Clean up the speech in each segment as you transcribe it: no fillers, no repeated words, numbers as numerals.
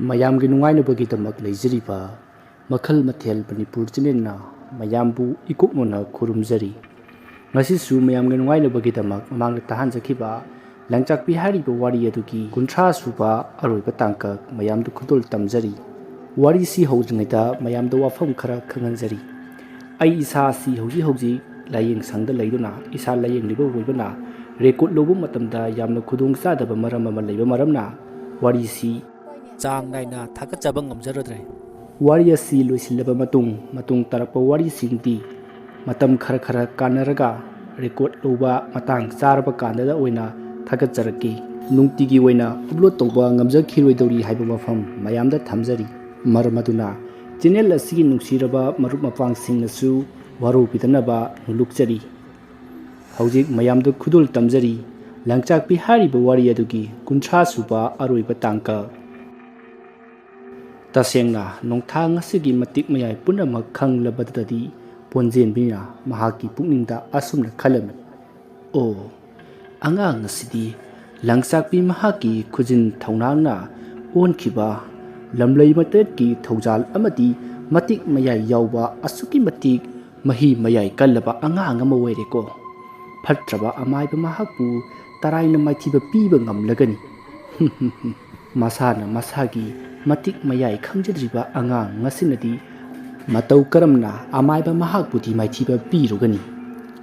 ꯃꯌꯥꯝꯒꯤ ꯅꯨꯡꯉꯥꯏꯅꯕꯒꯤꯗꯃꯛ ꯂꯩꯖꯔꯤꯕ ꯃꯈꯜ ꯃꯊꯦꯜ ꯃꯅꯤꯄꯨꯔ ꯆꯦꯅꯦꯜꯅ ꯃꯌꯥꯝꯕꯨ ꯏꯀꯨꯞꯅꯅ ꯈꯨꯔꯨꯝꯖꯔꯤ꯫ ꯉꯁꯤꯁꯨ ꯃꯌꯥꯝꯒꯤ ꯅꯨꯡꯉꯥꯏꯅꯕꯒꯤꯗꯃꯛ ꯃꯃꯥꯡꯗ ꯇꯥꯍꯟꯖꯈꯤꯕ ꯂꯪꯆꯥꯛꯄꯤ ꯍꯥꯏꯔꯤꯕ ꯋꯥꯔꯤ ꯑꯗꯨꯒꯤ 30 ꯁꯨꯕ ꯑꯔꯣꯏꯕ ꯇꯥꯡꯀꯛ ꯃꯌꯥꯝꯗ ꯈꯨꯗꯣꯜ ꯇꯝꯖꯔꯤ꯫ ꯋꯥꯔꯤꯁꯤ ꯍꯧꯗ꯭ꯔꯤꯉꯩꯗ ꯃꯌꯥꯝꯗ ꯋꯥꯐꯝ ꯈꯔ ꯈꯪꯍꯟꯖꯔꯤ꯫ ꯑꯩ ꯏꯁꯥꯁꯤ ꯍꯧꯖꯤꯛ ꯂꯥꯏꯌꯦꯡ ꯁꯪꯗ ꯂꯩꯗꯨꯅ ꯏꯁꯥ ꯂꯥꯏꯌꯦꯡꯂꯤꯕ ꯑꯣꯏꯕꯅ ꯔꯦꯀꯣꯔꯗ ꯂꯧꯕ ꯃꯇꯝꯗ ꯌꯥꯝꯅ ꯈꯨꯗꯣꯡꯆꯥꯗꯕ ꯃꯔꯝ ꯑꯃ ꯂꯩꯕ ꯃꯔꯝꯅ ꯋꯥꯔꯤꯁꯤ ꯆꯥꯡ ꯅꯥꯏꯅ ꯊꯥꯒꯠꯆꯕ ꯉꯝꯖꯔꯗ꯭ꯔꯦ꯫ ꯋꯥꯔꯤ ꯑꯁꯤ ꯂꯣꯏꯁꯤꯜꯂꯕ ꯃꯇꯨꯡ ꯇꯥꯔꯛꯄ ꯋꯥꯔꯤꯁꯤꯡꯗꯤ ꯃꯇꯝ ꯈꯔ ꯀꯥꯟꯅꯔꯒ ꯔꯦꯀꯣꯔꯗ ꯂꯧꯕ ꯃꯇꯥꯡ ꯆꯥꯔꯕ ꯀꯥꯟꯗꯗ ꯑꯣꯏꯅ ꯊꯥꯒꯠꯆꯔꯛꯀꯦ꯫ ꯅꯨꯡꯇꯤꯒꯤ ꯑꯣꯏꯅ ꯑꯞꯂꯣꯗ ꯇꯧꯕ ꯉꯝꯖꯈꯤꯔꯣꯏꯗꯧꯔꯤ ꯍꯥꯏꯕ ꯋꯥꯐꯝ ꯃꯌꯥꯝꯗ ꯊꯝꯖꯔꯤ꯫ ꯃꯔꯝ ꯑꯗꯨꯅ ꯆꯦꯅꯦꯜ ꯑꯁꯤꯒꯤ ꯅꯨꯡꯁꯤꯔꯕ ꯃꯔꯨꯞ ꯃꯄꯥꯡꯁꯤꯡꯅꯁꯨ ꯋꯥꯔꯧꯕꯤꯗꯅꯕ ꯅꯣꯜꯂꯨꯛꯆꯔꯤ꯫ ꯍꯧꯖꯤꯛ ꯃꯌꯥꯝꯗ ꯈꯨꯗꯣꯜ ꯇꯝꯖꯔꯤ ꯂꯪꯆꯥꯛꯄꯤ ꯍꯥꯏꯔꯤꯕ ꯋꯥꯔꯤ ꯑꯗꯨꯒꯤ 30 ꯁꯨꯕ ꯑꯔꯣꯏꯕ ꯇꯥꯡꯀꯛ꯫ ꯇꯁꯦꯡꯅ ꯅꯣꯡꯊꯥꯡ ꯑꯁꯤꯒꯤ ꯃꯇꯤꯛ ꯃꯌꯥꯏ ꯄꯨꯝꯅꯃꯛ ꯈꯪꯂꯕꯗꯗꯤ ꯄꯣꯟꯖꯦꯟꯕꯤꯅ ꯃꯍꯥꯛꯀꯤ ꯄꯨꯛꯅꯤꯡꯗ ꯑꯁꯨꯝꯅ ꯈꯜꯂꯝꯃꯤ꯫ ꯑꯣ, ꯑꯉꯥꯡ ꯑꯁꯤꯗꯤ ꯂꯪꯆꯥꯛꯄꯤ ꯃꯍꯥꯛꯀꯤ ꯈꯨꯖꯤꯟ ꯊꯧꯅꯥꯡꯅ ꯑꯣꯟꯈꯤꯕ ꯂꯝꯂꯩ ꯃꯇꯠꯀꯤ ꯊꯧꯖꯥꯜ ꯑꯃꯗꯤ ꯃꯇꯤꯛ ꯃꯌꯥꯏ ꯌꯥꯎꯕ ꯑꯁꯨꯛꯀꯤ ꯃꯇꯤꯛ ꯃꯍꯤ ꯃꯌꯥꯏ ꯀꯜꯂꯕ ꯑꯉꯥꯡ ꯑꯃ ꯑꯣꯏꯔꯦꯀꯣ꯫ ꯐꯠꯇ꯭ꯔꯕ ꯑꯃꯥꯏꯕ ꯃꯍꯥꯛꯄꯨ ꯇꯔꯥꯏꯅ ꯃꯥꯏꯊꯤꯕ ꯄꯤꯕ ꯉꯝꯂꯒꯅꯤ꯫ ꯃꯁꯥꯅ ꯃꯁꯥꯒꯤ ꯃꯇꯤꯛ ꯃꯌꯥꯏ ꯈꯪꯖꯗ꯭ꯔꯤꯕ ꯑꯉꯥꯡ ꯑꯁꯤꯅꯗꯤ ꯃꯇꯧ ꯀꯔꯝꯅ ꯑꯃꯥꯏꯕ ꯃꯍꯥꯛꯄꯨꯗꯤ ꯃꯥꯏꯊꯤꯕ ꯄꯤꯔꯨꯒꯅꯤ?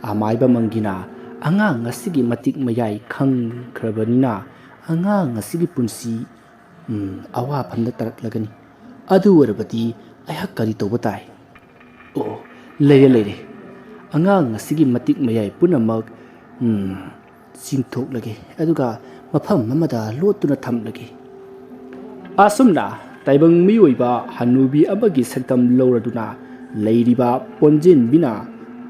ꯑꯃꯥꯏꯕ ꯃꯪꯒꯤꯅ ꯑꯉꯥꯡ ꯑꯁꯤꯒꯤ ꯃꯇꯤꯛ ꯃꯌꯥꯏ ꯈꯪꯈ꯭ꯔꯕꯅꯤꯅ ꯑꯉꯥꯡ ꯑꯁꯤꯒꯤ ꯄꯨꯟꯁꯤ ꯑꯋꯥꯐꯝꯗ ꯇꯥꯔꯛꯂꯒꯅꯤ꯫ ꯑꯗꯨ ꯑꯣꯏꯔꯕꯗꯤ ꯑꯩꯍꯥꯛ ꯀꯔꯤ ꯇꯧꯕ ꯇꯥꯏ? ꯑꯣ, ꯂꯩꯔꯦ꯫ ꯑꯉꯥꯡ ꯑꯁꯤꯒꯤ ꯃꯇꯤꯛ ꯃꯌꯥꯏ ꯄꯨꯝꯅꯃꯛ ꯆꯤꯡꯊꯣꯛꯂꯒꯦ ꯑꯗꯨꯒ ꯃꯐꯝ ꯑꯃꯗ ꯂꯣꯠꯇꯨꯅ ꯊꯝꯂꯒꯦ꯫ ꯑꯁꯨꯝꯅ ꯇꯥꯏꯕꯪ ꯃꯤꯑꯣꯏꯕ ꯍꯅꯨꯕꯤ ꯑꯃꯒꯤ ꯁꯛꯇꯝ ꯂꯧꯔꯗꯨꯅ ꯂꯩꯔꯤꯕ ꯄꯣꯟꯖꯦꯟꯕꯤꯅ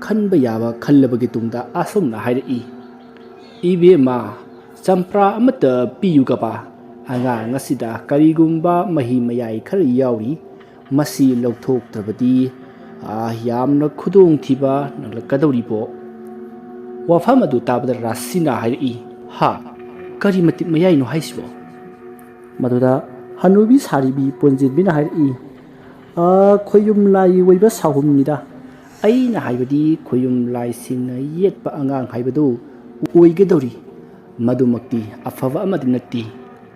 ꯈꯟꯕ ꯌꯥꯕ ꯈꯜꯂꯕꯒꯤ ꯇꯨꯡꯗ ꯑꯁꯨꯝꯅ ꯍꯥꯏꯔꯛꯏ꯫ ꯏꯕꯦꯝꯃ, ꯆꯝꯄ꯭ꯔꯥ ꯑꯃꯠꯇ ꯄꯤꯌꯨꯒꯕ? ꯑꯉꯥꯡ ꯑꯁꯤꯗ ꯀꯔꯤꯒꯨꯝꯕ ꯃꯍꯤ ꯃꯌꯥꯏ ꯈꯔ ꯌꯥꯎꯔꯤ꯫ ꯃꯁꯤ ꯂꯧꯊꯣꯛꯇ꯭ꯔꯕꯗꯤ ꯌꯥꯝꯅ ꯈꯨꯗꯣꯡꯊꯤꯕ ꯅꯪꯂꯛꯀꯗꯧꯔꯤꯕꯣ꯫ ꯋꯥꯐꯝ ꯑꯗꯨ ꯇꯥꯕꯗ ꯔꯥꯁꯤꯅ ꯍꯥꯏꯔꯛꯏ꯫ ꯍꯥ, ꯀꯔꯤ ꯃꯇꯤꯛ ꯃꯌꯥꯏꯅꯣ ꯍꯥꯏꯁꯤꯕꯣ? ꯃꯗꯨꯗ ꯍꯅꯨꯕꯤ ꯁꯥꯔꯤꯕꯤ ꯄꯣꯟꯖꯦꯟꯕꯤꯅ ꯍꯥꯏꯔꯛꯏ꯫ ꯈꯣꯏꯌꯨꯝ ꯂꯥꯏ ꯑꯣꯏꯕ ꯁꯥꯍꯨꯝꯅꯤꯗ꯫ ꯑꯩꯅ ꯍꯥꯏꯕꯗꯤ ꯈꯣꯏꯌꯨꯝ ꯂꯥꯏꯁꯤꯡꯅ ꯌꯦꯠꯄ ꯑꯉꯥꯡ ꯍꯥꯏꯕꯗꯨ ꯑꯣꯏꯒꯗꯧꯔꯤ꯫ ꯃꯗꯨꯃꯛꯇꯤ ꯑꯐꯕ ꯑꯃꯗꯤ ꯅꯠꯇꯦ,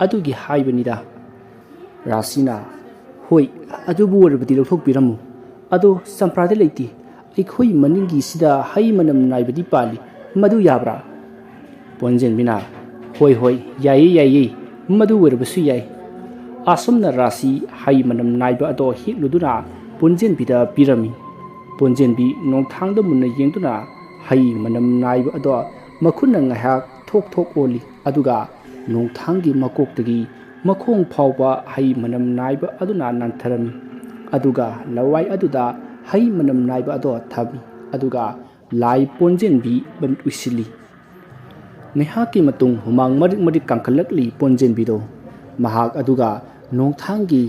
ꯑꯗꯨꯒꯤ ꯍꯥꯏꯕꯅꯤꯗ꯫ ꯔꯥꯁꯤꯅ ꯍꯣꯏ, ꯑꯗꯨꯕꯨ ꯑꯣꯏꯔꯕꯗꯤ ꯂꯧꯊꯣꯛꯄꯤꯔꯝꯃꯨ꯫ ꯑꯗꯣ ꯆꯝꯄ꯭ꯔꯥꯗꯤ ꯂꯩꯇꯦ꯫ ꯑꯩꯈꯣꯏ ꯃꯅꯤꯡꯒꯤꯁꯤꯗ ꯍꯩ ꯃꯅꯝ ꯅꯥꯏꯕꯗꯤ ꯄꯥꯜꯂꯤ, ꯃꯗꯨ ꯌꯥꯕ꯭ꯔꯥ? ꯄꯣꯟꯖꯦꯟꯕꯤꯅ ꯍꯣꯏ, ꯌꯥꯏꯌꯦ, ꯃꯗꯨ ꯑꯣꯏꯔꯕꯁꯨ ꯌꯥꯏ꯫ ꯑꯁꯨꯝꯅ ꯔꯥꯁꯤ ꯍꯩ ꯃꯅꯝ ꯅꯥꯏꯕ ꯑꯗꯣ ꯍꯦꯛꯂꯨꯗꯨꯅ ꯄꯣꯟꯖꯦꯟꯕꯤꯗ ꯄꯤꯔꯝꯃꯤ꯫ ꯄꯣꯟꯖꯦꯟꯕꯤ ꯅꯣꯡꯊꯥꯡꯗ ꯃꯨꯟꯅ ꯌꯦꯡꯗꯨꯅ ꯍꯩ ꯃꯅꯝ ꯅꯥꯏꯕ ꯑꯗꯣ ꯃꯈꯨꯠꯅ ꯉꯥꯏꯍꯥꯛ ꯊꯣꯛ ꯑꯣꯜꯂꯤ, ꯑꯗꯨꯒ ꯅꯣꯡꯊꯥꯡꯒꯤ ꯃꯀꯣꯛꯇꯒꯤ ꯃꯈꯣꯡ ꯐꯥꯎꯕ ꯍꯩ ꯃꯅꯝ ꯅꯥꯏꯕ ꯑꯗꯨꯅ ꯅꯥꯟꯊꯔꯝꯃꯤ꯫ ꯑꯗꯨꯒ ꯂꯋꯥꯏ ꯑꯗꯨꯗ ꯍꯩ ꯃꯅꯝ ꯅꯥꯏꯕ ꯑꯗꯣ ꯊꯝꯃꯤ, ꯑꯗꯨꯒ ꯂꯥꯏ ꯄꯣꯟꯖꯦꯟꯕꯤ ꯃꯃꯤꯠ ꯎꯏꯁꯤꯜꯂꯤ꯫ ꯉꯥꯏꯍꯥꯛꯀꯤ ꯃꯇꯨꯡ ꯍꯨꯃꯥꯡ ꯃꯔꯤꯛ ꯀꯥꯡꯈꯠꯂꯛꯂꯤ ꯄꯣꯟꯖꯦꯟꯕꯤꯗꯣ꯫ ꯃꯍꯥꯛ ꯑꯗꯨꯒ ꯅꯣꯡꯊꯥꯡꯒꯤ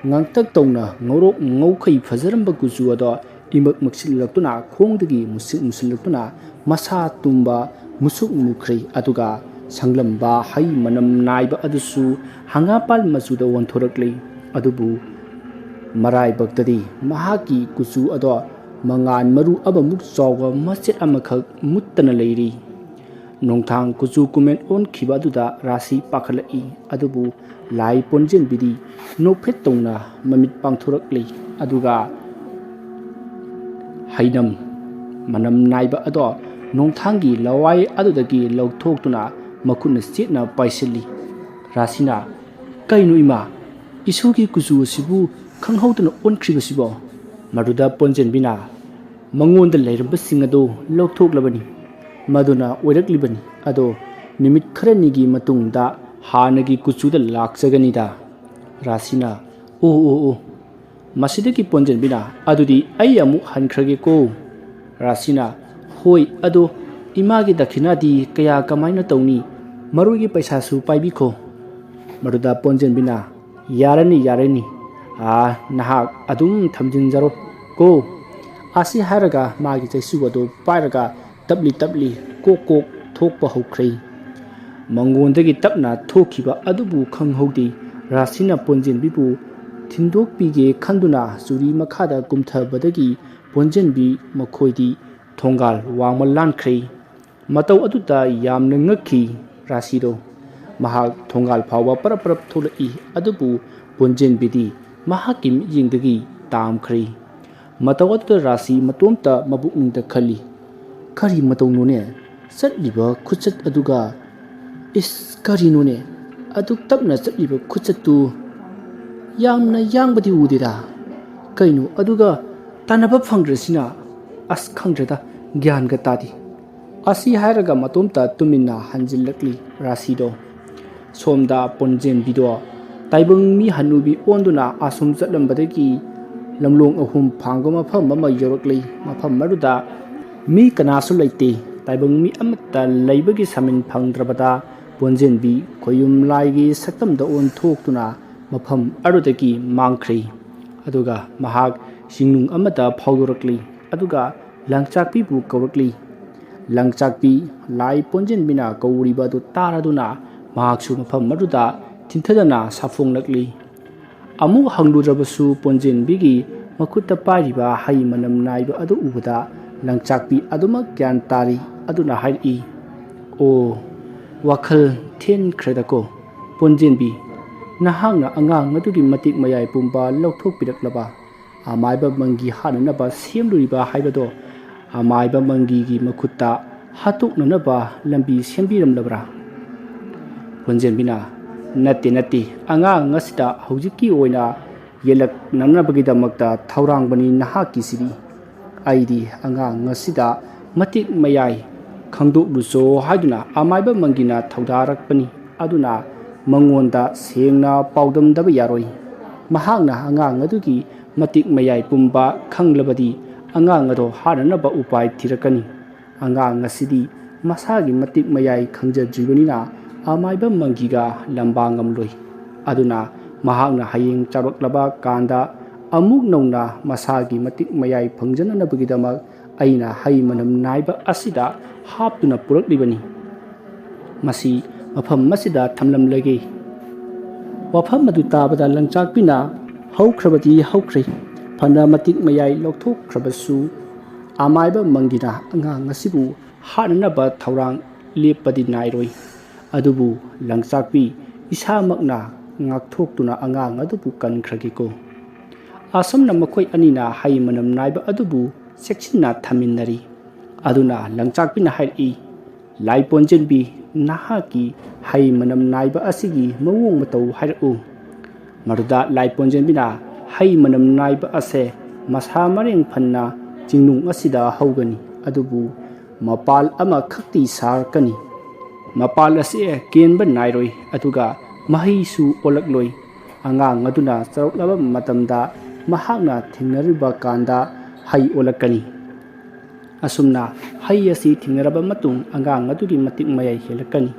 ꯉꯥꯡꯇꯛ ꯇꯧꯅ ꯉꯧꯔꯣꯛ ꯉꯧꯈꯩ ꯐꯖꯔꯝꯕ ꯀꯨꯆꯨ ꯑꯗꯣ ꯏꯃꯛ ꯃꯛꯁꯤꯜꯂꯛꯇꯨꯅ ꯈꯣꯡꯗꯒꯤ ꯃꯨꯁꯤꯜꯂꯛꯇꯨꯅ ꯃꯁꯥ ꯇꯨꯝꯕ ꯃꯨꯁꯨꯛ ꯃꯨꯈ꯭ꯔꯦ, ꯑꯗꯨꯒ ꯁꯪꯂꯝꯕ ꯍꯩ ꯃꯅꯝ ꯅꯥꯏꯕ ꯑꯗꯨꯁꯨ ꯍꯪꯒꯥꯝꯄꯥꯜ ꯃꯆꯨꯗ ꯑꯣꯟꯊꯣꯔꯛꯂꯦ꯫ ꯑꯗꯨꯕꯨ ꯃꯔꯥꯏꯕꯛꯇꯗꯤ ꯃꯍꯥꯛꯀꯤ ꯀꯨꯆꯨ ꯑꯗꯣ ꯃꯉꯥꯟ ꯃꯔꯨ ꯑꯃꯃꯨꯛ ꯆꯥꯎꯕ ꯃꯆꯦꯠ ꯑꯃꯈꯛ ꯃꯨꯠꯇꯅ ꯂꯩꯔꯤ꯫ ꯅꯣꯡꯊꯥꯡ ꯀꯨꯆꯨ ꯀꯨꯃꯦꯟ ꯑꯣꯟꯈꯤꯕ ꯑꯗꯨꯗ ꯔꯥꯁꯤ ꯄꯥꯈꯠꯂꯛꯏ, ꯑꯗꯨꯕꯨ ꯂꯥꯏ ꯄꯣꯟꯖꯦꯟꯕꯤꯗꯤ ꯅꯣꯛꯐꯦꯠ ꯇꯧꯅ ꯃꯃꯤꯠ ꯄꯥꯡꯊꯣꯔꯛꯂꯤ, ꯑꯗꯨꯒ ꯍꯩꯅꯝ ꯃꯅꯝ ꯅꯥꯏꯕ ꯑꯗꯣ ꯅꯣꯡꯊꯥꯡꯒꯤ ꯂꯋꯥꯏ ꯑꯗꯨꯗꯒꯤ ꯂꯧꯊꯣꯛꯇꯨꯅ ꯃꯈꯨꯠꯅ ꯆꯦꯠꯅ ꯄꯥꯏꯁꯤꯜꯂꯤ꯫ ꯔꯥꯁꯤꯅ ꯀꯩꯅꯣ ꯏꯃꯥ, ꯏꯁꯨꯒꯤ ꯀꯨꯆꯨ ꯑꯁꯤꯕꯨ ꯈꯪꯍꯧꯗꯅ ꯑꯣꯟꯈ꯭ꯔꯤꯕꯁꯤꯕꯣ? ꯃꯗꯨꯗ ꯄꯣꯟꯖꯦꯟꯕꯤꯅ ꯃꯉꯣꯟꯗ ꯂꯩꯔꯝꯕꯁꯤꯡ ꯑꯗꯨ ꯂꯧꯊꯣꯛꯂꯕꯅꯤ, ꯃꯗꯨꯅ ꯑꯣꯏꯔꯛꯂꯤꯕꯅꯤ꯫ ꯑꯗꯣ ꯅꯨꯃꯤꯠ ꯈꯔꯅꯤꯒꯤ ꯃꯇꯨꯡꯗ ꯍꯥꯟꯅꯒꯤ ꯀꯨꯆꯨꯗ ꯂꯥꯛꯆꯒꯅꯤꯗ꯫ ꯔꯥꯁꯤꯅ ꯑꯣ, ꯃꯁꯤꯗꯒꯤ ꯄꯣꯟꯖꯦꯟꯕꯤꯅ ꯑꯗꯨꯗꯤ ꯑꯩ ꯑꯃꯨꯛ ꯍꯟꯈ꯭ꯔꯒꯦꯀꯣ꯫ ꯔꯥꯁꯤꯅ ꯍꯣꯏ, ꯑꯗꯣ ꯏꯃꯥꯒꯤ ꯗꯈꯤꯅꯥꯗꯤ ꯀꯃꯥꯏꯅ ꯇꯧꯅꯤ? ꯃꯔꯣꯏꯒꯤ ꯄꯩꯁꯥꯁꯨ ꯄꯥꯏꯕꯤꯈꯣ꯫ ꯃꯗꯨꯗ ꯄꯣꯟꯖꯦꯟꯕꯤꯅ ꯌꯥꯔꯅꯤ, ꯅꯍꯥꯛ ꯑꯗꯨꯝ ꯊꯝꯖꯤꯟꯖꯔꯣ ꯀꯣ꯫ ꯑꯁꯤ ꯍꯥꯏꯔꯒ ꯃꯥꯒꯤ ꯆꯩꯁꯨ ꯑꯗꯨ ꯄꯥꯏꯔꯒ ꯇꯞꯂꯤ ꯀꯣꯛ ꯊꯣꯛꯄ ꯍꯧꯈ꯭ꯔꯦ꯫ ꯃꯉꯣꯟꯗꯒꯤ ꯇꯞꯅ ꯊꯣꯛꯈꯤꯕ ꯑꯗꯨꯕꯨ ꯈꯪꯍꯧꯗꯦ꯫ ꯔꯥꯁꯤꯅ ꯄꯣꯟꯖꯦꯟꯕꯤꯕꯨ ꯊꯤꯟꯗꯣꯛꯄꯤꯒꯦ ꯈꯟꯗꯨꯅ ꯆꯨꯔꯤ ꯃꯈꯥꯗ ꯀꯨꯝꯊꯕꯗꯒꯤ ꯄꯣꯟꯖꯦꯟꯕꯤ ꯃꯈꯣꯏꯗꯤ ꯊꯣꯡꯒꯥꯜ ꯋꯥꯡꯃ ꯂꯥꯟꯈ꯭ꯔꯦ꯫ ꯃꯇꯧ ꯑꯗꯨꯗ ꯌꯥꯝꯅ ꯉꯛꯈꯤ ꯔꯥꯁꯤꯗꯣ꯫ ꯃꯍꯥꯛ ꯊꯣꯡꯒꯥꯜ ꯐꯥꯎꯕ ꯄꯔꯞ ꯄꯔꯞ ꯊꯣꯛꯂꯛꯏ, ꯑꯗꯨꯕꯨ ꯄꯣꯟꯖꯦꯟꯕꯤꯗꯤ ꯃꯍꯥꯛꯀꯤ ꯃꯤꯠꯌꯦꯡꯗꯒꯤ ꯇꯥꯝꯈ꯭ꯔꯦ꯫ ꯃꯇꯧ ꯑꯗꯨꯗ ꯔꯥꯁꯤ ꯃꯇꯣꯝꯇ ꯃꯄꯨꯛꯅꯤꯡꯗ ꯈꯜꯂꯤ, ꯀꯔꯤ ꯃꯇꯧꯅꯣꯅꯦ ꯆꯠꯂꯤꯕ ꯈꯨꯆꯠ ꯑꯗꯨꯒ? ꯏꯁ ꯀꯔꯤꯅꯣꯅꯦ ꯑꯗꯨꯛ ꯇꯞꯅ ꯆꯠꯂꯤꯕ ꯈꯨꯆꯠꯇꯨ? ꯌꯥꯝꯅ ꯌꯥꯡꯕꯗꯤ ꯎꯗꯦꯗ, ꯀꯩꯅꯣ ꯑꯗꯨꯒ ꯇꯥꯟꯅꯕ ꯐꯪꯗ꯭ꯔꯤꯁꯤꯅ? ꯑꯁ ꯈꯪꯗ꯭ꯔꯦꯗ, ꯒ꯭ꯌꯥꯟꯒ ꯇꯥꯗꯦ꯫ ꯑꯁꯤ ꯍꯥꯏꯔꯒ ꯃꯇꯣꯝꯇ ꯇꯨꯃꯤꯟꯅ ꯍꯟꯖꯤꯜꯂꯛꯂꯤ ꯔꯥꯁꯤꯗꯣ꯫ ꯁꯣꯝꯗ ꯄꯣꯟꯖꯦꯟꯕꯤꯗꯣ ꯇꯥꯏꯕꯪ ꯃꯤ ꯍꯟꯅꯨꯕꯤ ꯑꯣꯟꯗꯨꯅ ꯑꯁꯨꯝ ꯆꯠꯂꯝꯕꯗꯒꯤ ꯂꯝꯂꯣꯡ 3 ꯐꯥꯡꯕ ꯃꯐꯝ ꯑꯃ ꯌꯧꯔꯛꯂꯤ꯫ ꯃꯐꯝ ꯑꯗꯨꯗ ꯃꯤ ꯀꯅꯥꯁꯨ ꯂꯩꯇꯦ꯫ ꯇꯥꯏꯕꯪ ꯃꯤ ꯑꯃꯠꯇ ꯂꯩꯕꯒꯤ ꯁꯃꯤꯟ ꯐꯪꯗ꯭ꯔꯕꯗ ꯄꯣꯟꯖꯦꯟꯕꯤ ꯈꯣꯌꯨꯝ ꯂꯥꯏꯒꯤ ꯁꯛꯇꯝꯗ ꯑꯣꯟꯊꯣꯛꯇꯨꯅ ꯃꯐꯝ ꯑꯗꯨꯗꯒꯤ ꯃꯥꯡꯈ꯭ꯔꯦ꯫ ꯑꯗꯨꯒ ꯃꯍꯥꯛ ꯆꯤꯡꯅꯨꯡ ꯑꯃꯗ ꯐꯥꯎꯗꯣꯔꯛꯂꯤ, ꯑꯗꯨꯒ ꯂꯪꯆꯥꯛꯄꯤꯕꯨ ꯀꯧꯔꯛꯂꯤ꯫ ꯂꯪꯆꯥꯛꯄꯤ ꯂꯥꯏ ꯄꯣꯟꯖꯦꯟꯕꯤꯅ ꯀꯧꯔꯤꯕ ꯑꯗꯨ ꯇꯥꯔꯗꯨꯅ ꯃꯍꯥꯛꯁꯨ ꯃꯐꯝ ꯑꯗꯨꯗ ꯊꯤꯟꯊꯗꯅ ꯁꯥꯐꯣꯡꯂꯛꯂꯤ꯫ ꯑꯃꯨꯛ ꯍꯪꯂꯨꯗ꯭ꯔꯕꯁꯨ ꯄꯣꯟꯖꯦꯟꯕꯤꯒꯤ ꯃꯈꯨꯠꯇ ꯄꯥꯏꯔꯤꯕ ꯍꯩ ꯃꯅꯝ ꯅꯥꯏꯕ ꯑꯗꯨ ꯎꯕꯗ ꯂꯪꯆꯥꯛꯄꯤ ꯑꯗꯨꯃꯛ ꯒ꯭ꯌꯥꯟ ꯇꯥꯔꯤ꯫ ꯑꯗꯨꯅ ꯍꯥꯏꯔꯛꯏ, ꯑꯣ, ꯋꯥꯈꯜ ꯊꯦꯟꯈ꯭ꯔꯦꯗꯀꯣ ꯄꯣꯟꯖꯦꯟꯕꯤ, ꯅꯍꯥꯛꯅ ꯑꯉꯥꯡ ꯑꯗꯨꯒꯤ ꯃꯇꯤꯛ ꯃꯌꯥꯏ ꯄꯨꯝꯕ ꯂꯧꯊꯣꯛꯄꯤꯔꯛꯂꯕ? ꯑꯃꯥꯏꯕ ꯃꯪꯒꯤ ꯍꯥꯠꯅꯅꯕ ꯁꯦꯝꯂꯨꯔꯤꯕ ꯍꯥꯏꯕꯗꯣ ꯑꯃꯥꯏꯕ ꯃꯪꯒꯤꯒꯤ ꯃꯈꯨꯠꯇ ꯍꯥꯠꯇꯣꯛꯅꯅꯕ ꯂꯝꯕꯤ ꯁꯦꯝꯕꯤꯔꯝꯂꯕ꯭ꯔꯥ? ꯄꯣꯟꯖꯦꯟꯕꯤꯅ, ꯅꯠꯇꯦ ꯅꯠꯇꯦ, ꯑꯉꯥꯡ ꯑꯁꯤꯗ ꯍꯧꯖꯤꯛꯀꯤ ꯑꯣꯏꯅ ꯌꯦꯜꯂꯛꯅꯅꯕꯒꯤꯗꯃꯛꯇ ꯊꯧꯔꯥꯡꯕꯅꯤ ꯅꯍꯥꯛꯀꯤꯁꯤꯗꯤ꯫ ꯑꯩꯗꯤ ꯑꯉꯥꯡ ꯑꯁꯤꯗ ꯃꯇꯤꯛ ꯃꯌꯥꯏ ꯈꯪꯗꯣꯛꯂꯨꯆꯣ ꯍꯥꯏꯗꯨꯅ ꯑꯃꯥꯏꯕ ꯃꯪꯒꯤꯅ ꯊꯧꯗꯥꯔꯛꯄꯅꯤ꯫ ꯑꯗꯨꯅ ꯃꯉꯣꯟꯗ ꯁꯦꯡꯅ ꯄꯥꯎꯗꯝꯗꯕ ꯌꯥꯔꯣꯏ꯫ ꯃꯍꯥꯛꯅ ꯑꯉꯥꯡ ꯑꯗꯨꯒꯤ ꯃꯇꯤꯛ ꯃꯌꯥꯏ ꯄꯨꯝꯕ ꯈꯪꯂꯕꯗꯤ ꯑꯉꯥꯡ ꯑꯗꯣ ꯍꯥꯠꯅꯅꯕ ꯎꯄꯥꯏ ꯊꯤꯔꯛꯀꯅꯤ꯫ ꯑꯉꯥꯡ ꯑꯁꯤꯗꯤ ꯃꯁꯥꯒꯤ ꯃꯇꯤꯛ ꯃꯌꯥꯏ ꯈꯪꯖꯗ꯭ꯔꯤꯕꯅꯤꯅ ꯑꯃꯥꯏꯕ ꯃꯪꯒꯤꯒ ꯂꯝꯕꯥ ꯉꯝꯂꯣꯏ꯫ ꯑꯗꯨꯅ ꯃꯍꯥꯛꯅ ꯍꯌꯦꯡ ꯆꯥꯎꯔꯛꯂꯕ ꯀꯥꯟꯗ ꯑꯃꯨꯛ ꯅꯧꯅ ꯃꯁꯥꯒꯤ ꯃꯇꯤꯛ ꯃꯌꯥꯏ ꯐꯪꯖꯅꯅꯕꯒꯤꯗꯃꯛ ꯑꯩꯅ ꯍꯩ ꯃꯅꯝ ꯅꯥꯏꯕ ꯑꯁꯤꯗ ꯍꯥꯞꯇꯨꯅ ꯄꯨꯔꯛꯂꯤꯕꯅꯤ꯫ ꯃꯁꯤ ꯃꯐꯝ ꯑꯁꯤꯗ ꯊꯝꯂꯝꯂꯒꯦ꯫ ꯋꯥꯐꯝ ꯑꯗꯨ ꯇꯥꯕꯗ ꯂꯪꯆꯥꯛꯄꯤꯅ ꯍꯧꯈ꯭ꯔꯕꯗꯤ ꯍꯧꯈ꯭ꯔꯦ, ꯐꯅ ꯃꯇꯤꯛ ꯃꯌꯥꯏ ꯂꯧꯊꯣꯛꯈ꯭ꯔꯕꯁꯨ ꯑꯃꯥꯏꯕ ꯃꯪꯒꯤꯅ ꯑꯉꯥꯡ ꯑꯁꯤꯕꯨ ꯍꯥꯠꯅꯅꯕ ꯊꯧꯔꯥꯡ ꯂꯦꯞꯄꯗꯤ ꯅꯥꯏꯔꯣꯏ꯫ ꯑꯗꯨꯕꯨ ꯂꯪꯆꯥꯛꯄꯤ, ꯏꯁꯥꯃꯛꯅ ꯉꯥꯛꯊꯣꯛꯇꯨꯅ ꯑꯉꯥꯡ ꯑꯗꯨꯕꯨ ꯀꯟꯈ꯭ꯔꯒꯦꯀꯣ꯫ ꯑꯁꯨꯝꯅ ꯃꯈꯣꯏ ꯑꯅꯤꯅ ꯍꯩ ꯃꯅꯝ ꯅꯥꯏꯕ ꯑꯗꯨꯕꯨ ꯆꯦꯛꯁꯤꯟꯅ ꯊꯝꯃꯤꯟꯅꯔꯤ꯫ ꯑꯗꯨꯅ ꯂꯪꯆꯥꯛꯄꯤꯅ ꯍꯥꯏꯔꯛꯏ, ꯂꯥꯏ ꯄꯣꯟꯖꯦꯟꯕꯤ, ꯅꯍꯥꯛꯀꯤ ꯍꯩ ꯃꯅꯝ ꯅꯥꯏꯕ ꯑꯁꯤꯒꯤ ꯃꯑꯣꯡ ꯃꯇꯧ ꯍꯥꯏꯔꯛꯎ꯫ ꯃꯗꯨꯗ ꯂꯥꯏ ꯄꯣꯟꯖꯦꯟꯕꯤꯅ ꯍꯩ ꯃꯅꯝ ꯅꯥꯏꯕ ꯑꯁꯦ ꯃꯁꯥ ꯃꯔꯦꯡ ꯐꯟꯅ ꯆꯤꯡꯅꯨꯡ ꯑꯁꯤꯗ ꯍꯧꯒꯅꯤ, ꯑꯗꯨꯕꯨ ꯃꯄꯥꯜ ꯑꯃꯈꯛꯇꯤ ꯁꯥꯔꯛꯀꯅꯤ꯫ ꯃꯄꯥꯜ ꯑꯁꯤ ꯀꯦꯟꯕ ꯅꯥꯏꯔꯣꯏ, ꯑꯗꯨꯒ ꯃꯍꯩꯁꯨ ꯑꯣꯜꯂꯛꯂꯣꯏ꯫ ꯑꯉꯥꯡ ꯑꯗꯨꯅ ꯆꯥꯎꯔꯛꯂꯕ ꯃꯇꯝꯗ ꯃꯍꯥꯛꯅ ꯊꯦꯡꯅꯔꯤꯕ ꯀꯥꯟꯗ ꯍꯩ ꯑꯣꯜꯂꯛꯀꯅꯤ꯫ ꯑꯁꯨꯝꯅ ꯍꯩ ꯑꯁꯤ ꯊꯦꯡꯅꯔꯕ ꯃꯇꯨꯡ ꯑꯉꯥꯡ ꯑꯗꯨꯒꯤ ꯃꯇꯤꯛ ꯃꯌꯥꯏ ꯍꯦꯜꯂꯛꯀꯅꯤ꯫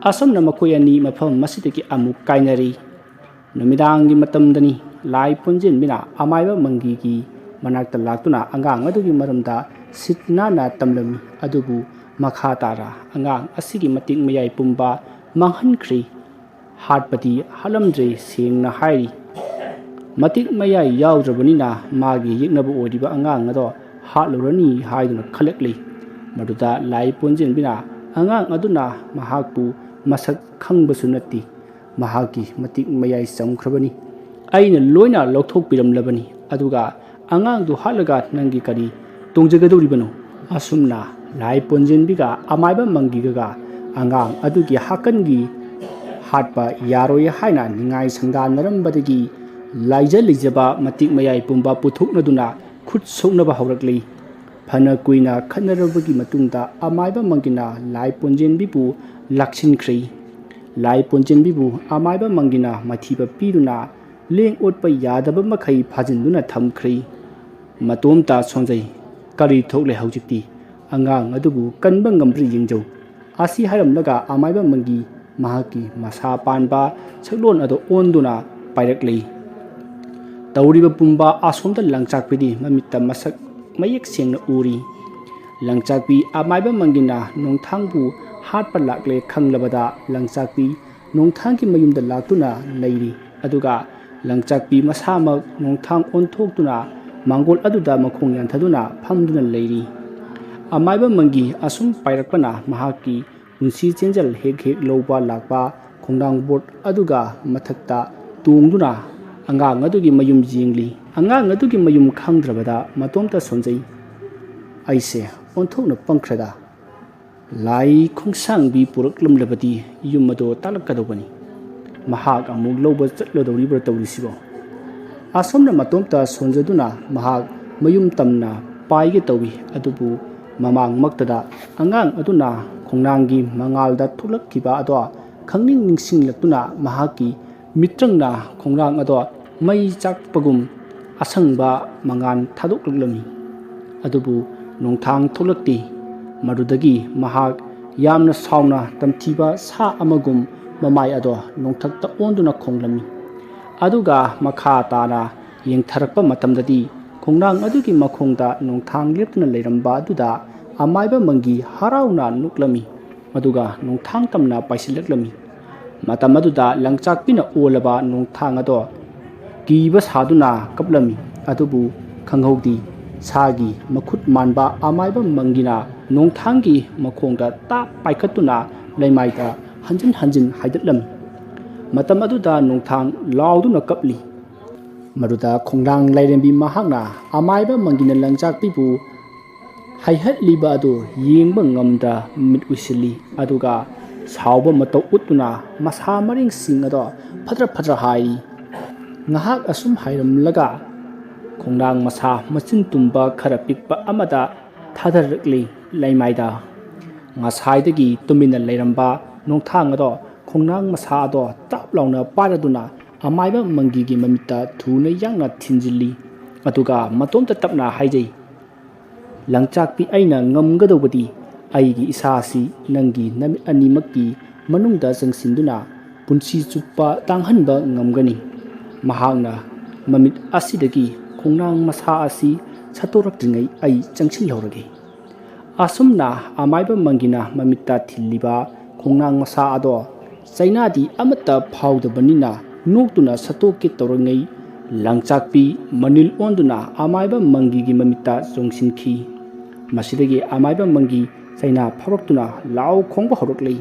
ꯑꯁꯨꯝꯅ ꯃꯈꯣꯏ ꯑꯅꯤ ꯃꯐꯝ ꯑꯁꯤꯗꯒꯤ ꯑꯃꯨꯛ ꯀꯥꯏꯅꯔꯤ꯫ ꯅꯨꯃꯤꯗꯥꯡꯒꯤ ꯃꯇꯝꯗꯅꯤ ꯂꯥꯏ ꯄꯣꯟꯖꯦꯟꯕꯤꯅ ꯑꯃꯥꯏꯕ ꯃꯪꯒꯤꯒꯤ ꯃꯅꯥꯛꯇ ꯂꯥꯛꯇꯨꯅ ꯑꯉꯥꯡ ꯑꯗꯨꯒꯤ ꯃꯔꯝꯗ ꯁꯤꯠ ꯅꯥꯟꯅ ꯇꯝꯂꯝꯃꯤ꯫ ꯑꯗꯨꯕꯨ ꯃꯈꯥ ꯇꯥꯅ ꯑꯉꯥꯡ ꯑꯁꯤꯒꯤ ꯃꯇꯤꯛ ꯃꯌꯥꯏ ꯄꯨꯝꯕ ꯃꯥꯡꯍꯟꯈ꯭ꯔꯦ, ꯍꯥꯠꯄꯗꯤ ꯍꯥꯠꯂꯝꯗ꯭ꯔꯦ ꯁꯦꯡꯅ ꯍꯥꯏꯔꯤ꯫ ꯃꯇꯤꯛ ꯃꯌꯥꯏ ꯌꯥꯎꯗ꯭ꯔꯕꯅꯤꯅ ꯃꯥꯒꯤ ꯌꯦꯛꯅꯕ ꯑꯣꯏꯔꯤꯕ ꯑꯉꯥꯡ ꯑꯗꯣ ꯍꯥꯠꯂꯨꯔꯅꯤ ꯍꯥꯏꯗꯨꯅ ꯈꯜꯂꯛꯂꯤ꯫ ꯃꯗꯨꯗ ꯂꯥꯏ ꯄꯣꯟꯖꯦꯟꯕꯤꯅ ꯑꯉꯥꯡ ꯑꯗꯨꯅ ꯃꯍꯥꯛꯄꯨ ꯃꯁꯛ ꯈꯪꯕꯁꯨ ꯅꯠꯇꯦ, ꯃꯍꯥꯛꯀꯤ ꯃꯇꯤꯛ ꯃꯌꯥꯏ ꯆꯝꯈ꯭ꯔꯕꯅꯤ, ꯑꯩꯅ ꯂꯣꯏꯅ ꯂꯧꯊꯣꯛꯄꯤꯔꯝꯂꯕꯅꯤ, ꯑꯗꯨꯒ ꯑꯉꯥꯡꯗꯨ ꯍꯥꯠꯂꯒ ꯅꯪꯒꯤ ꯀꯔꯤ ꯇꯣꯡꯖꯒꯗꯧꯔꯤꯕꯅꯣ? ꯑꯁꯨꯝꯅ ꯂꯥꯏ ꯄꯣꯟꯖꯦꯟꯕꯤꯒ ꯑꯃꯥꯏꯕ ꯃꯪꯒꯤꯒ ꯑꯉꯥꯡ ꯑꯗꯨꯒꯤ ꯍꯥꯀꯟꯒꯤ ꯍꯥꯠꯄ ꯌꯥꯔꯣꯏ ꯍꯥꯏꯅ ꯅꯤꯡꯉꯥꯏ ꯁꯪꯗꯥꯅꯔꯝꯕꯗꯒꯤ ꯂꯥꯏꯖ ꯂꯩꯖꯕ ꯃꯇꯤꯛ ꯃꯌꯥꯏ ꯄꯨꯝꯕ ꯄꯨꯊꯣꯛꯅꯗꯨꯅ ꯈꯨꯠ ꯁꯣꯛꯅꯕ ꯍꯧꯔꯛꯂꯤ꯫ ꯐꯅ ꯀꯨꯏꯅ ꯈꯠꯅꯔꯕꯒꯤ ꯃꯇꯨꯡꯗ ꯑꯃꯥꯏꯕ ꯃꯪꯒꯤꯅ ꯂꯥꯏ ꯄꯣꯟꯖꯦꯟꯕꯤꯕꯨ ꯂꯥꯛꯁꯤꯟꯈ꯭ꯔꯦ꯫ ꯂꯥꯏ ꯄꯣꯟꯖꯦꯟꯕꯤꯕꯨ ꯑꯃꯥꯏꯕ ꯃꯪꯒꯤꯅ ꯃꯊꯤꯕ ꯄꯤꯗꯨꯅ ꯂꯦꯡ ꯑꯣꯠꯄ ꯌꯥꯗꯕ ꯃꯈꯩ ꯐꯥꯖꯤꯟꯗꯨꯅ ꯊꯝꯈ꯭ꯔꯦ꯫ ꯃꯇꯣꯝꯇ ꯁꯣꯟꯖꯩ, ꯀꯔꯤ ꯊꯣꯛꯂꯦ ꯍꯧꯖꯤꯛꯇꯤ? ꯑꯉꯥꯡ ꯑꯗꯨꯕꯨ ꯀꯟꯕ ꯉꯝꯕ꯭ꯔꯥ ꯌꯦꯡꯖꯧ꯫ ꯑꯁꯤ ꯍꯥꯏꯔꯝꯂꯒ ꯑꯃꯥꯏꯕ ꯃꯪꯒꯤ ꯃꯍꯥꯛꯀꯤ ꯃꯁꯥ ꯄꯥꯟꯕ ꯁꯛꯂꯣꯟ ꯑꯗꯨ ꯑꯣꯟꯗꯨꯅ ꯄꯥꯏꯔꯛꯂꯤ꯫ ꯇꯧꯔꯤꯕ ꯄꯨꯝꯕ ꯑꯁꯣꯝꯗ ꯂꯪꯆꯥꯛꯄꯤꯗꯤ ꯃꯃꯤꯠꯇ ꯃꯁꯛ ꯃꯌꯦꯛ ꯁꯦꯡꯅ ꯎꯔꯤ꯫ ꯂꯪꯆꯥꯛꯄꯤ ꯑꯃꯥꯏꯕ ꯃꯪꯒꯤꯅ ꯅꯣꯡꯊꯥꯡꯕꯨ ꯍꯥꯠꯄ ꯂꯥꯛꯂꯦ ꯈꯪꯂꯕꯗ ꯂꯪꯆꯥꯛꯄꯤ ꯅꯣꯡꯊꯥꯡꯒꯤ ꯃꯌꯨꯝꯗ ꯂꯥꯛꯇꯨꯅ ꯂꯩꯔꯤ ꯑꯗꯨꯒ ꯂꯪꯆꯥꯛꯄꯤ ꯃꯁꯥꯃꯛ ꯅꯣꯡꯊꯥꯡ ꯑꯣꯟꯊꯣꯛꯇꯨꯅ ꯃꯥꯡꯒꯣꯜ ꯑꯗꯨꯗ ꯃꯈꯣꯡ ꯌꯥꯟꯊꯗꯨꯅ ꯐꯝꯗꯨꯅ ꯂꯩꯔꯤ ꯑꯃꯥꯏꯕ ꯃꯪꯒꯤ ꯑꯁꯨꯝ ꯄꯥꯏꯔꯛꯄꯅ ꯃꯍꯥꯛꯀꯤ ꯄꯨꯟꯁꯤ ꯆꯦꯟꯖꯜ ꯍꯦꯛ ꯍꯦꯛ ꯂꯧꯕ ꯂꯥꯛꯄ ꯈꯣꯡꯅꯥꯡ ꯕꯣꯔꯠ ꯑꯗꯨꯒ ꯃꯊꯛꯇ ꯇꯣꯡꯗꯨꯅ ꯑꯉꯥꯡ ꯑꯗꯨꯒꯤ ꯃꯌꯨꯝ ꯌꯦꯡꯂꯤ ꯑꯉꯥꯡ ꯑꯗꯨꯒꯤ ꯃꯌꯨꯝ ꯈꯪꯗ꯭ꯔꯕꯗ ꯃꯇꯣꯝꯇ ꯁꯣꯟꯖꯩ ꯑꯩꯁꯦ ꯑꯣꯟꯊꯣꯛꯅ ꯄꯪꯈ꯭ꯔꯗ ꯂꯥꯏ ꯈꯣꯡꯁꯥꯡꯕꯤ ꯄꯨꯔꯛꯂꯝꯂꯕꯗꯤ ꯌꯨꯝ ꯑꯗꯨ ꯇꯥꯛꯂꯛꯀꯗꯧꯕꯅꯤ ꯃꯍꯥꯛ ꯑꯃꯨꯛ ꯂꯧꯕ ꯆꯠꯂꯗꯧꯔꯤꯕ꯭ꯔꯥ ꯇꯧꯔꯤꯁꯤꯕꯣ ꯑꯁꯣꯝꯅ ꯃꯇꯣꯝꯇ ꯁꯣꯟꯖꯗꯨꯅ ꯃꯍꯥꯛ ꯃꯌꯨꯝ ꯇꯝꯅ ꯄꯥꯏꯒꯦ ꯇꯧꯏ ꯑꯗꯨꯕꯨ ꯃꯃꯥꯡꯃꯛꯇꯗ ꯑꯉꯥꯡ ꯑꯗꯨꯅ ꯈꯣꯡꯅꯥꯡꯒꯤ ꯃꯉꯥꯜꯗ ꯊꯣꯛꯂꯛꯈꯤꯕ ꯑꯗꯣ ꯈꯪꯅꯤꯡ ꯅꯤꯡꯁꯤꯡꯂꯛꯇꯨꯅ ꯃꯍꯥꯛꯀꯤ ꯃꯤꯇ꯭ꯔꯪꯅ ꯈꯣꯡꯅꯥꯡ ꯑꯗꯣ ꯃꯩ ꯆꯥꯛꯄꯒꯨꯝ ꯑꯁꯪꯕ ꯃꯉꯥꯜ ꯊꯥꯗꯣꯛꯂꯛꯂꯝꯃꯤ ꯑꯗꯨꯕꯨ ꯅꯣꯡꯊꯥꯡ ꯊꯣꯛꯂꯛꯇꯦ ꯃꯗꯨꯗꯒꯤ ꯃꯍꯥꯛ ꯌꯥꯝꯅ ꯁꯥꯎꯅ ꯇꯝꯊꯤꯕ ꯁꯥ ꯑꯃꯒꯨꯝ ꯃꯃꯥꯏ ꯑꯗꯣ ꯅꯣꯡꯊꯛꯇ ꯑꯣꯟꯗꯨꯅ ꯈꯣꯡꯂꯝꯃꯤ ꯑꯗꯨꯒ ꯃꯈꯥ ꯇꯥꯅ ꯌꯦꯡꯊꯔꯛꯄ ꯃꯇꯝꯗꯗꯤ ꯈꯣꯡꯅꯥꯡ ꯑꯗꯨꯒꯤ ꯃꯈꯣꯡꯗ ꯅꯣꯡꯊꯥꯡ ꯂꯦꯞꯇꯨꯅ ꯂꯩꯔꯝꯕ ꯑꯗꯨꯗ ꯑꯃꯥꯏꯕ ꯃꯪꯒꯤ ꯍꯔꯥꯎꯅ ꯅꯣꯛꯂꯝꯃꯤ ꯑꯗꯨꯒ ꯅꯣꯡꯊꯥꯡ ꯇꯝꯅ ꯄꯥꯏꯁꯤꯜꯂꯛꯂꯝꯃꯤ ꯃꯇꯝ ꯑꯗꯨꯗ ꯂꯪꯆꯥꯛꯄꯤꯅ ꯑꯣꯜꯂꯕ ꯅꯣꯡꯊꯥꯡ ꯑꯗꯣ ꯀꯤꯕ ꯁꯥꯗꯨꯅ ꯀꯞꯂꯝꯃꯤ ꯑꯗꯨꯕꯨ ꯈꯪꯍꯧꯗꯦ ꯁꯥꯒꯤ ꯃꯈꯨꯠ ꯃꯥꯟꯕ ꯑꯃꯥꯏꯕ ꯃꯪꯒꯤꯅ ꯅꯣꯡꯊꯥꯡꯒꯤ ꯃꯈꯣꯡꯗ ꯇꯥꯞ ꯄꯥꯏꯈꯠꯇꯨꯅ ꯂꯩꯃꯥꯏꯗ ꯍꯟꯖꯤꯟ ꯍꯟꯖꯤꯟ ꯍꯥꯏꯗꯠꯂꯝꯃꯤ ꯃꯇꯝ ꯑꯗꯨꯗ ꯅꯣꯡꯊꯥꯡ ꯂꯥꯎꯗꯨꯅ ꯀꯞꯂꯤ ꯃꯗꯨꯗ ꯈꯣꯡꯅꯥꯡ ꯂꯥꯏꯔꯦꯝꯕꯤ ꯃꯍꯥꯛꯅ ꯑꯃꯥꯏꯕ ꯃꯪꯒꯤꯅ ꯂꯪꯆꯥꯛꯄꯤꯕꯨ ꯍꯥꯏꯍꯠꯂꯤꯕ ꯑꯗꯨ ꯌꯦꯡꯕ ꯉꯝꯗ ꯃꯤꯠ ꯎꯏꯁꯤꯜꯂꯤ ꯑꯗꯨꯒ ꯁꯥꯎꯕ ꯃꯇꯧ ꯎꯠꯇꯨꯅ ꯃꯁꯥ ꯃꯔꯦꯡꯁꯤꯡ ꯑꯗꯣ ꯐꯗ꯭ꯔ ꯐꯗ꯭ꯔ ꯍꯥꯏꯔꯤ ꯉꯥꯏꯍꯥꯛ ꯑꯁꯨꯝ ꯍꯥꯏꯔꯝꯂꯒ ꯈꯣꯡꯅꯥꯡ ꯃꯁꯥ ꯃꯆꯤꯟ ꯇꯨꯝꯕ ꯈꯔ ꯄꯤꯛꯄ ꯑꯃꯗ ꯊꯥꯗꯔꯛꯂꯤ ꯂꯩꯃꯥꯏꯗ ꯉꯁꯥꯏꯗꯒꯤ ꯇꯨꯃꯤꯟꯅ ꯂꯩꯔꯝꯕ ꯅꯣꯡꯊꯥꯡ ꯑꯗꯣ ꯈꯣꯡꯅꯥꯡ ꯃꯁꯥ ꯑꯗꯣ ꯇꯥꯞ लाउना पारदुना अमाइबा मंगीगी ममिता थुना यांगना थिंजिल्ली अदुगा मतोमता तपना हाइजै लंगचाकपी अइना ngamgadobadi अइगी इसासी नंगी नमित अनिमक्की मनुंगदा जंगसिंदुना पुंसी चुप्पा तांगहनबा ngamgani महांगना ममित असिदगी खोंनांग मसा असि छतोरक्त्रिङै अइ चंगसिलहौरगे असुमना अमाइबा मंगिना ममिता थिल्लिबा खोंनांग मसा अदो चाइनादी अमता फाउदबनिना नोक्तुना सतोके तौरङै लंगचाकपी मनिल ओंदुना अमाइबा मंगीगी ममिता जोंसिनखी मसिदगी अमाइबा मंगी चाइना फाउरक्तुना लाउ खोंबा हौरक्लै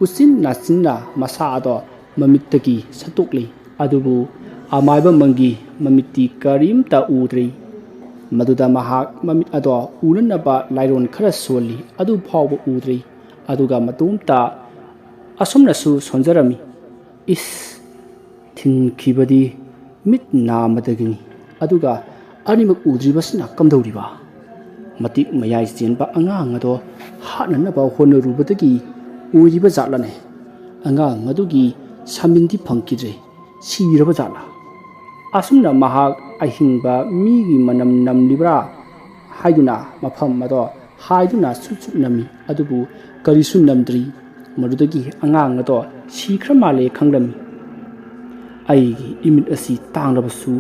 उसिन नासिनना मसा अदो ममितगी सतोक्लै अदुबु अमाइबा मंगी ममिती करीमता उद्रै मदुदा महाक ममित अदो उननबा लाइरोन खरा सोली अदु फाउबा उद्रै अदुगा मतुमता असुमनसु सोंजरमी इस थिनखिबदी मित नामदगिनी अदुगा अनिमक उद्रिबसना कमदौरिबा मतिक मयाइ चेनबा अंगांग अदो हाननबा होनरुबदगी उरिबा जाटलाने अंगांग अदुगी सामिंदी फंकिद्रे सिरबा जाटला असुमना महाक अहिंबा मीगी मनम नमलिब्रा हाइदुना मफम अदो हाइदुना सुचुनमी अदुबु करिसु नमद्री मरुदगी अंगांग अदो सिख्र माले खंगलमी अइगी इमित असि तांगलबसु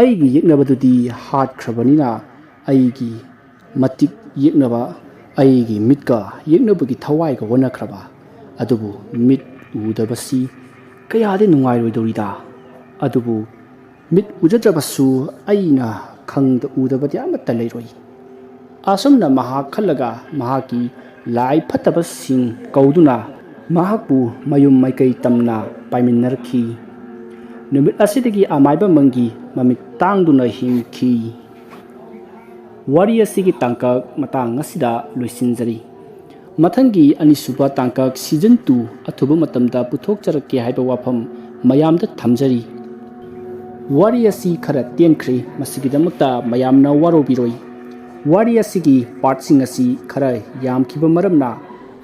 अइगी येकनबदुदी हाटख्रबनिना अइगी मतिक येकनबा अइगी मितका येकनबगी थवाइगा वनख्रबा अदुबु मित उदबसि कयादे नुंगाइरोइदोरिदा अदुबु मित उजद्रबसु अइना खंगद उदबदि अमत्ता लेरोइ असुमना महाक खल्लगा महाकी लाई फत्तबसिंग कौदुना महाकपु मयुम माइकै तमना पाइमिन्नरखी नुमित असिदगी अमाइबा मंगी ममित तांगदुना हिमखी वारी असिगी तांकक मतंग असिदा लोइसिनजरी मथंगी अनिसुबा तांकक सीजन 2 अथुबा मतमदा पुथोकचरके हाइबा वाफम मयामदा थमजरी वारी असि खरा तेनख्रे मसिगिदमक्ता मयामना वारोबिरोइ वारी असिगी पार्टसिंग असि खरा यामखिबा मरमना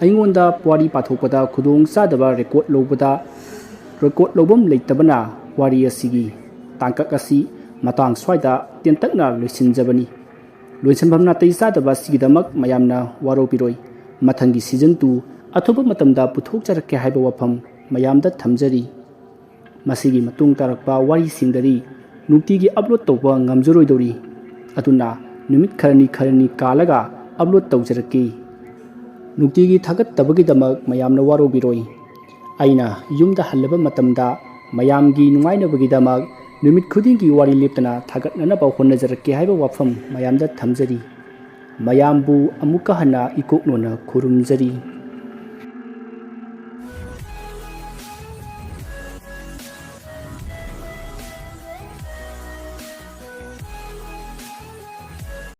अइंगोंदा वारी पाथोकपदा खुदोंग चादबा रेकॉर्ड लौबम लेतबना वारी असिगी तांकक असि मतंग स्वाइदा तेंतकना लोइसिनजबनी लोइसनभम नातै चादबा सिगिदमक मयामना वारोबिरोइ मथंगी सीजन 2 अथुबा मतमदा पुथोकचरके हाइबा वाफम मयामदा थमजरी मसिगी मतुंग तारकपा वारी सिंगदरी नुक्तिगी अपलोड तौबा ngamजरोइदोरी अदुना नुमित खरनी कालगा अपलोड तौजरके नुक्तिगी थागत तबगी दमक मयामना वारोबिरोइ ꯑꯩꯅ ꯌꯨꯝꯗ ꯍꯜꯂꯕ ꯃꯇꯝꯗ ꯃꯌꯥꯝꯒꯤ ꯅꯨꯡꯉꯥꯏꯅꯕꯒꯤꯗꯃꯛ ꯅꯨꯃꯤꯠ ꯈꯨꯗꯤꯡꯒꯤ ꯋꯥꯔꯤ ꯂꯦꯞꯇꯅ ꯊꯥꯒꯠꯅꯅꯕ ꯍꯣꯠꯅꯖꯔꯛꯀꯦ ꯍꯥꯏꯕ ꯋꯥꯐꯝ ꯃꯌꯥꯝꯗ ꯊꯝꯖꯔꯤ ꯃꯌꯥꯝꯕꯨ ꯑꯃꯨꯛꯀ ꯍꯟꯅ ꯏꯀꯣꯛꯅꯣꯅ ꯈꯨꯔꯨꯝꯖꯔꯤ